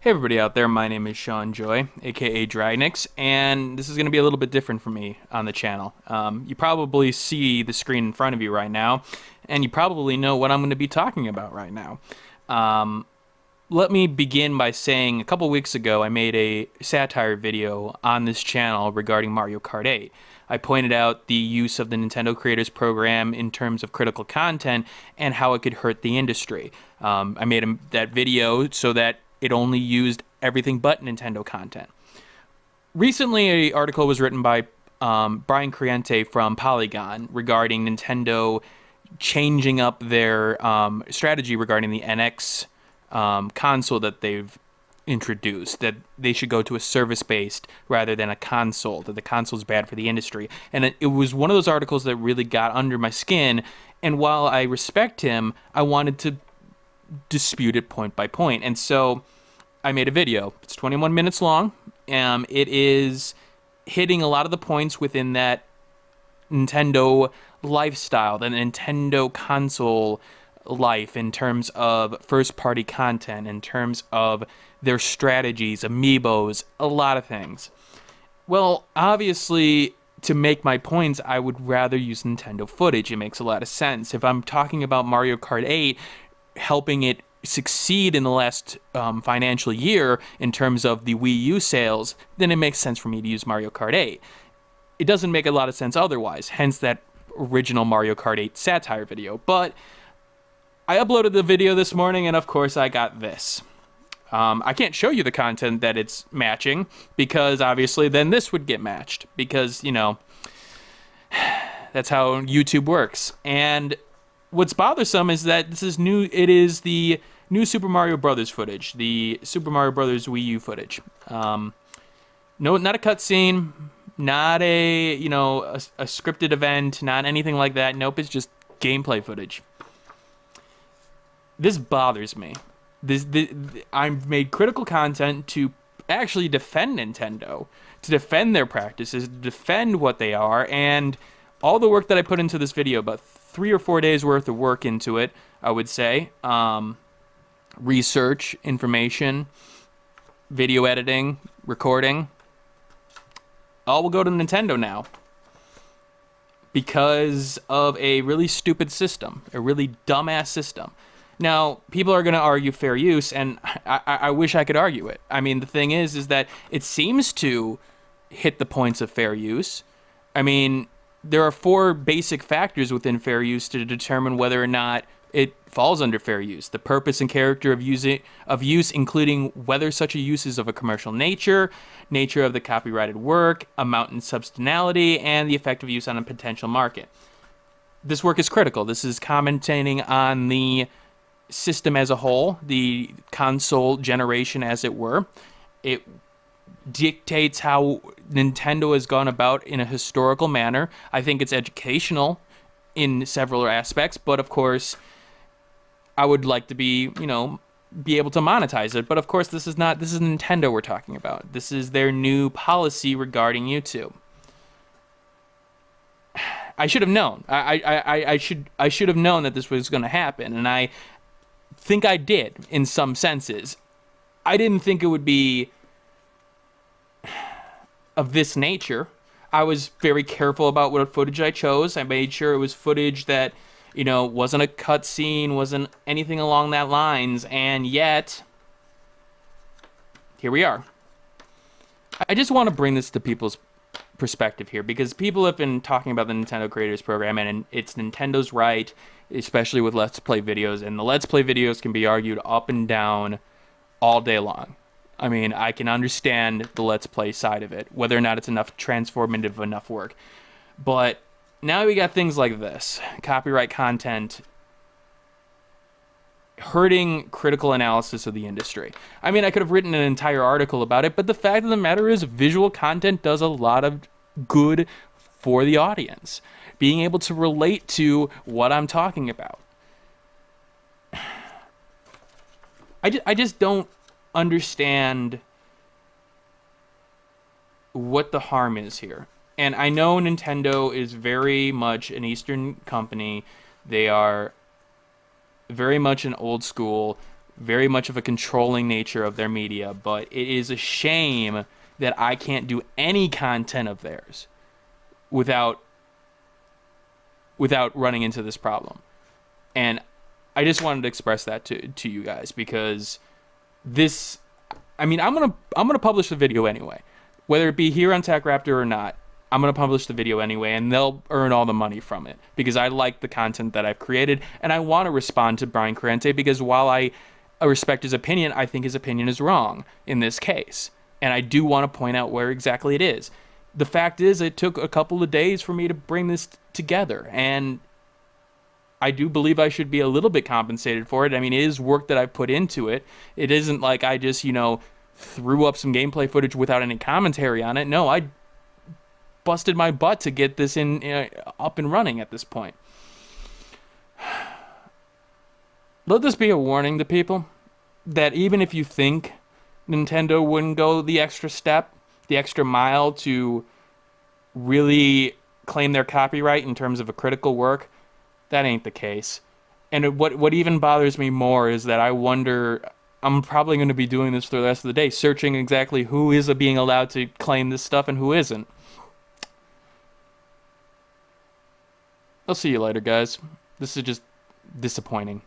Hey everybody out there, my name is Sean Joy, aka Dragnix, and this is going to be a little bit different for me on the channel. You probably see the screen in front of you right now, and you probably know what I'm going to be talking about right now. Um, Let me begin by saying a couple weeks ago I made a satire video on this channel regarding Mario Kart 8. I pointed out the use of the Nintendo Creators Program in terms of critical content and how it could hurt the industry. I made that video so that it only used everything but Nintendo content. Recently, an article was written by Brian Criente from Polygon regarding Nintendo changing up their strategy regarding the NX console that they've introduced, that they should go to a service-based rather than a console, that the console is bad for the industry. And it was one of those articles that really got under my skin, and while I respect him, I wanted to dispute it point by point. And so I made a video. It's 21 minutes long. It is hitting a lot of the points within that Nintendo lifestyle, the Nintendo console life, in terms of first-party content, in terms of their strategies, amiibos, a lot of things. Well, obviously, to make my points, I would rather use Nintendo footage. It makes a lot of sense. If I'm talking about Mario Kart 8, helping it succeed in the last financial year in terms of the Wii U sales, then it makes sense for me to use Mario Kart 8. It doesn't make a lot of sense otherwise, hence that original Mario Kart 8 satire video. But I uploaded the video this morning, and of course I got this. I can't show you the content that it's matching, because obviously then this would get matched, because, you know, that's how YouTube works. And what's bothersome is that this is new. It is the new Super Mario Brothers footage, the Super Mario Brothers Wii U footage. No, not a cutscene, not a a scripted event, not anything like that. Nope, it's just gameplay footage. This bothers me. I've made critical content to actually defend Nintendo, to defend their practices, to defend what they are, and all the work that I put into this video, about 3 or 4 days worth of work into it, I would say. Research, information, video editing, recording. All will go to Nintendo now, because of a really stupid system, a really dumbass system. Now, people are going to argue fair use, and I wish I could argue it. I mean, the thing is that it seems to hit the points of fair use. I mean, there are 4 basic factors within fair use to determine whether or not it falls under fair use. The purpose and character of use, including whether such a use is of a commercial nature, nature of the copyrighted work, amount and substantiality, and the effect of use on a potential market. This work is critical. This is commentating on the system as a whole, the console generation as it were. It dictates how Nintendo has gone about in a historical manner. I think it's educational in several aspects, but of course, I would like to be able to monetize it. But of course, this is Nintendo we're talking about. This is their new policy regarding YouTube. I should have known. I should have known that this was going to happen, and I think I did in some senses. I didn't think it would be of this nature. I was very careful about what footage I chose. I made sure it was footage that, wasn't a cutscene, wasn't anything along that lines, and yet, here we are. I just want to bring this to people's perspective here, because people have been talking about the Nintendo Creators Program, and it's Nintendo's right, especially with Let's Play videos, and the Let's Play videos can be argued up and down all day long. I mean, I can understand the Let's Play side of it, whether or not it's enough transformative enough work. But now we got things like this. Copyright content hurting critical analysis of the industry. I mean, I could have written an entire article about it, but the fact of the matter is visual content does a lot of good for the audience. Being able to relate to what I'm talking about. I just don't understand what the harm is here. And I know Nintendo is very much an Eastern company. They are very much an old school, very much of a controlling nature of their media, but it is a shame that I can't do any content of theirs without running into this problem. And I just wanted to express that to you guys, because this, I mean, I'm gonna publish the video anyway, whether it be here on TechRaptor or not. I'm gonna publish the video anyway, and they'll earn all the money from it because I like the content that I've created, and I want to respond to Brian Corrente, because while I respect his opinion, I think his opinion is wrong in this case, and I do want to point out where exactly it is. The fact is, it took a couple of days for me to bring this together, and I do believe I should be a little bit compensated for it. I mean, it is work that I put into it. It isn't like I just, threw up some gameplay footage without any commentary on it. No, I busted my butt to get this up and running at this point. Let this be a warning to people that even if you think Nintendo wouldn't go the extra step, the extra mile to really claim their copyright in terms of a critical work, that ain't the case. And what even bothers me more is that I wonder, I'm probably going to be doing this for the rest of the day, searching exactly who is being allowed to claim this stuff and who isn't. I'll see you later, guys. This is just disappointing.